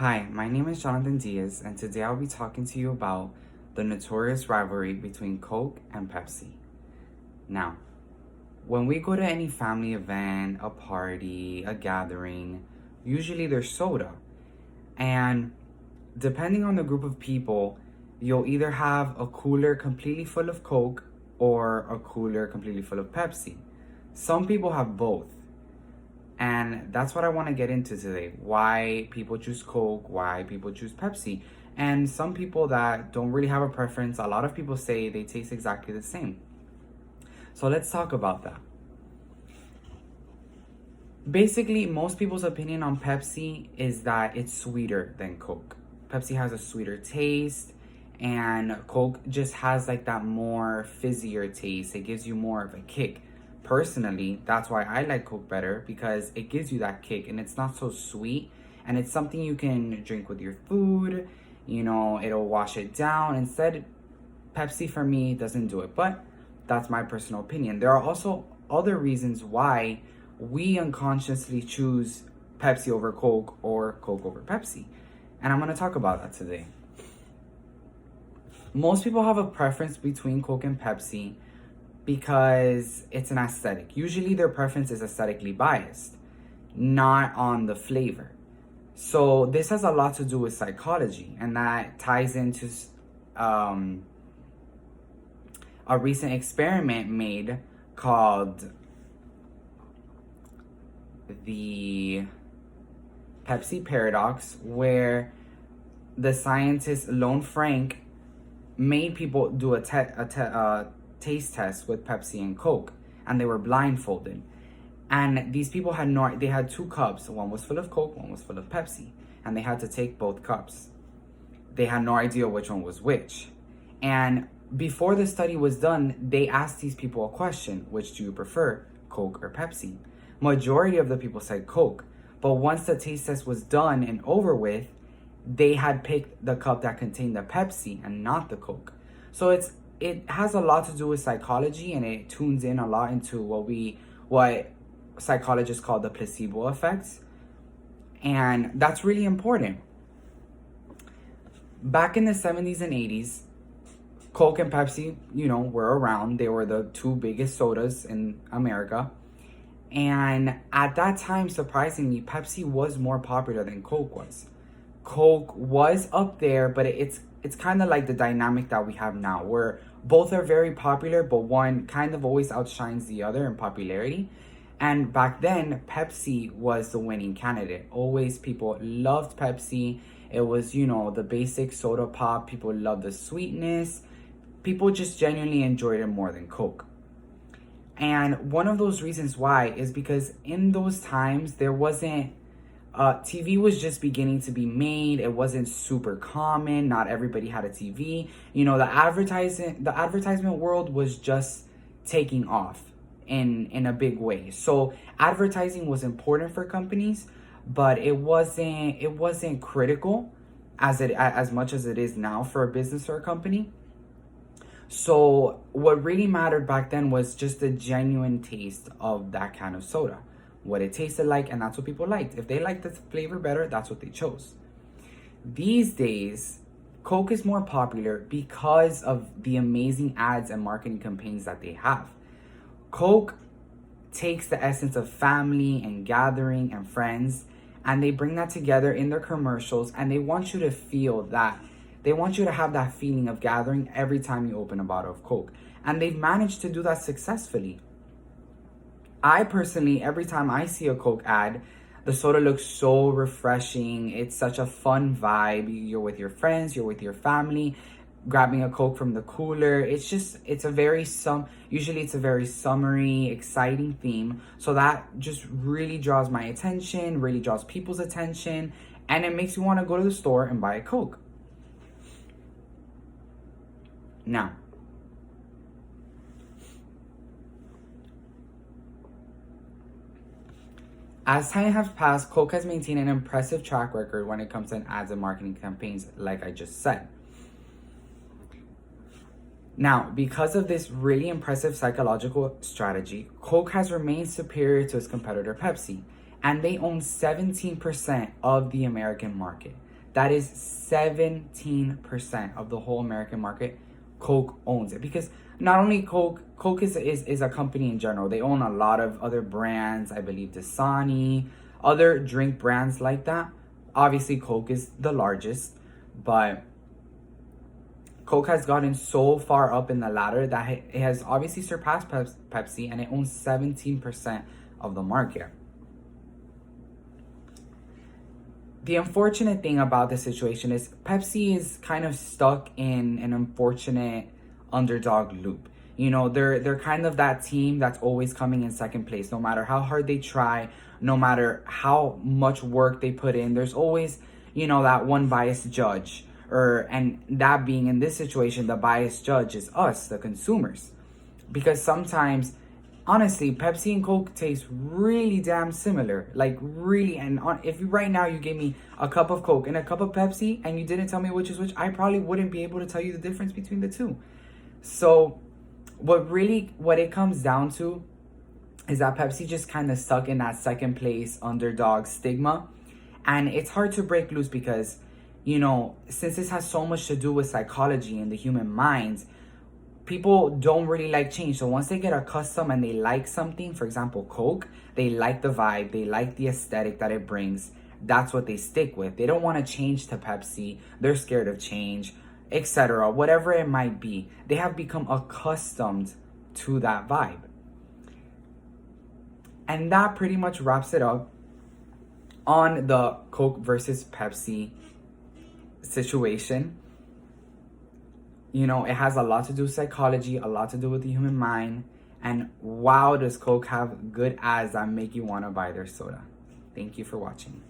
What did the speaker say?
Hi, my name is Jonathan Diaz, and today I'll be talking to you about the notorious rivalry between Coke and Pepsi. Now, when we go to any family event, a party, a gathering, usually there's soda. And depending on the group of people, you'll either have a cooler completely full of Coke or a cooler completely full of Pepsi. Some people have both. And that's what I want to get into today. Why people choose Coke, why people choose Pepsi. And some people that don't really have a preference, a lot of people say they taste exactly the same. So let's talk about that. Basically, most people's opinion on Pepsi is that it's sweeter than Coke. Pepsi has a sweeter taste, and Coke just has like that more fizzier taste. It gives you more of a kick. Personally, that's why I like Coke better, because it gives you that kick and it's not so sweet, and it's something you can drink with your food. It'll wash it down. Instead, Pepsi for me doesn't do it, but that's my personal opinion. There are also other reasons why we unconsciously choose Pepsi over Coke or Coke over Pepsi, and I'm going to talk about that today. Most people have a preference between Coke and Pepsi because it's an aesthetic. Usually their preference is aesthetically biased, not on the flavor. So this has a lot to do with psychology, and that ties into a recent experiment made called the Pepsi paradox, where the scientist Lone Frank made people do a taste test with Pepsi and Coke, and they were blindfolded. And these people they had two cups. One was full of Coke, one was full of Pepsi, and they had to take both cups. They had no idea which one was which. And before the study was done, they asked these people a question: which do you prefer, Coke or Pepsi? Majority of the people said Coke, but once the taste test was done and over with, they had picked the cup that contained the Pepsi and not the Coke. So it has a lot to do with psychology, and it tunes in a lot into what psychologists call the placebo effects. And that's really important. Back in the 70s and 80s, Coke and Pepsi, were around. They were the two biggest sodas in America. And at that time, surprisingly, Pepsi was more popular than Coke was. Coke was up there, but it's kind of like the dynamic that we have now, where both are very popular, but one kind of always outshines the other in popularity. And back then, Pepsi was the winning candidate. Always people loved Pepsi. It was, the basic soda pop. People loved the sweetness. People just genuinely enjoyed it more than Coke. And one of those reasons why is because in those times, there wasn't TV was just beginning to be made. It wasn't super common. Not everybody had a TV. The advertisement world was just taking off in a big way. So advertising was important for companies, but it wasn't critical as much as it is now for a business or a company. So what really mattered back then was just the genuine taste of that kind of soda, what it tasted like, and that's what people liked. If they liked the flavor better, that's what they chose. These days, Coke is more popular because of the amazing ads and marketing campaigns that they have. Coke takes the essence of family and gathering and friends, and they bring that together in their commercials, and they want you to feel that. They want you to have that feeling of gathering every time you open a bottle of Coke. And they've managed to do that successfully. I personally, every time I see a Coke ad, the soda looks so refreshing. It's such a fun vibe. You're with your friends, you're with your family, grabbing a Coke from the cooler. Usually it's a very summery, exciting theme. So that just really draws my attention, really draws people's attention, and it makes you want to go to the store and buy a Coke. Now, as time has passed, Coke has maintained an impressive track record when it comes to ads and marketing campaigns, like I just said. Now, because of this really impressive psychological strategy, Coke has remained superior to its competitor Pepsi, and they own 17% of the American market. That is 17% of the whole American market. Coke owns it, because not only Coke is a company in general. They own a lot of other brands. I believe Dasani, other drink brands like that. Obviously, Coke is the largest, but Coke has gotten so far up in the ladder that it has obviously surpassed Pepsi, and it owns 17% of the market. The unfortunate thing about the situation is Pepsi is kind of stuck in an unfortunate underdog loop. You know, they're kind of that team that's always coming in second place, no matter how hard they try, no matter how much work they put in. There's always, you know, that one biased judge, and that being in this situation, the biased judge is us, the consumers, because sometimes, honestly, Pepsi and Coke taste really damn similar. Like, really. And if right now you gave me a cup of Coke and a cup of Pepsi and you didn't tell me which is which, I probably wouldn't be able to tell you the difference between the two. So what it comes down to is that Pepsi just kind of stuck in that second place underdog stigma. And it's hard to break loose because, you know, since this has so much to do with psychology and the human mind, people don't really like change. So once they get accustomed and they like something, for example, Coke, they like the vibe, they like the aesthetic that it brings. That's what they stick with. They don't want to change to Pepsi. They're scared of change, etc. Whatever it might be, they have become accustomed to that vibe. And that pretty much wraps it up on the Coke versus Pepsi situation. You know, it has a lot to do with psychology, a lot to do with the human mind. And wow, does Coke have good ads that make you want to buy their soda. Thank you for watching.